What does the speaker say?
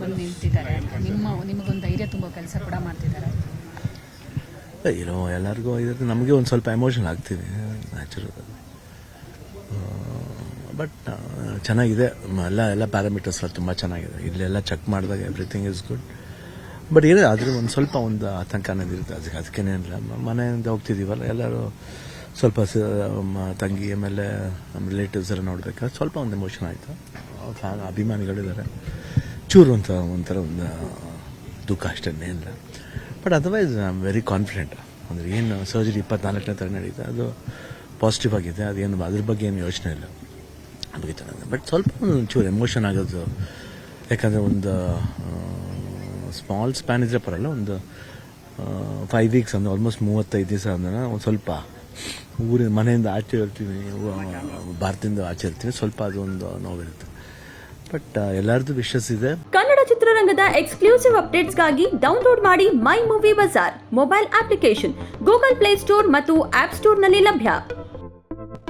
ಬಂದು ನಿಂತಿದ್ದಾರೆ. ನಿಮಗೊಂದು ಧೈರ್ಯ ತುಂಬೋ ಕೆಲಸ ಕೂಡ ಮಾಡ್ತಿದ್ದಾರೆ. ಏನೋ ಎಲ್ಲರಿಗೂ ಇರುತ್ತೆ, ನಮಗೆ ಒಂದು ಸ್ವಲ್ಪ ಎಮೋಷನ್ ಆಗ್ತೀವಿ ನ್ಯಾಚುರಲ್. ಬಟ್ ಚೆನ್ನಾಗಿದೆ, ಎಲ್ಲ ಪ್ಯಾರಾಮೀಟರ್ಸ್ ತುಂಬ ಚೆನ್ನಾಗಿದೆ. ಇಲ್ಲೆಲ್ಲ ಚೆಕ್ ಮಾಡಿದಾಗ ಎವ್ರಿಥಿಂಗ್ ಇಸ್ ಗುಡ್. ಬಟ್ ಏನೇ ಆದರೆ ಒಂದು ಆತಂಕ ಅನ್ನೋದಿರುತ್ತೆ. ಅದಕ್ಕೇನಿಲ್ಲ, ಮನೆಯಿಂದ ಹೋಗ್ತಿದ್ದೀವಲ್ಲ ಎಲ್ಲರೂ ಸ್ವಲ್ಪ ತಂಗಿ ಆಮೇಲೆ ನಮ್ಮ ರಿಲೇಟಿವ್ಸ್ ಎಲ್ಲ ನೋಡ್ಬೇಕಾದ್ರೆ ಸ್ವಲ್ಪ ಒಂದು ಎಮೋಷನ್ ಆಯಿತು. ಅಭಿಮಾನಿಗಳಿದ್ದಾರೆ, ಚೂರು ಒಂಥರ ಒಂದು ದುಃಖ ಅಷ್ಟೇ ಇಲ್ಲ. But otherwise I am very confident. ಅಂದರೆ ಏನು ಸರ್ಜರಿ 24ನೇ ತಾರೀಕು ನಡೀತಾ, ಅದು ಪಾಸಿಟಿವ್ ಆಗಿದೆ. ಅದೇನು ಅದ್ರ ಬಗ್ಗೆ ಏನು ಯೋಚನೆ ಇಲ್ಲ, ಅದಕ್ಕೆ ಚೆನ್ನಾಗಿದೆ. ಬಟ್ ಸ್ವಲ್ಪ ಒಂಚೂರು ಎಮೋಷನ್ ಆಗೋದು, ಯಾಕಂದರೆ ಒಂದು ಸ್ಮಾಲ್ ಸ್ಪ್ಯಾನ್ ಇದ್ರೆ ಪರಲ್ಲ, ಒಂದು 5 ವೀಕ್ಸ್ ಅಂದರೆ ಆಲ್ಮೋಸ್ಟ್ 35 ದಿವಸ ಅಂದ್ರೆ ಒಂದು ಸ್ವಲ್ಪ ಮನೆಯಿಂದ ಆಚೆ ಇರ್ತೀವಿ, ಭಾರತದಿಂದ ಆಚೆ ಇರ್ತೀವಿ, ಸ್ವಲ್ಪ ಅದೊಂದು ನೋವಿರುತ್ತೆ. ಬಟ್ ಎಲ್ಲರದ್ದು ವಿಶ್ವಾಸ ಇದೆ. ಕನ್ನಡ ಚಿತ್ರರಂಗದ ಎಕ್ಸ್ಕ್ಲೂಸಿವ್ ಅಪ್ಡೇಟ್ಸ್ಗಾಗಿ ಡೌನ್ಲೋಡ್ ಮಾಡಿ My Movie Bazaar mobile application. Google Play Store ಮತ್ತು ಆಪ್ ಸ್ಟೋರ್ನಲ್ಲಿ ಲಭ್ಯ.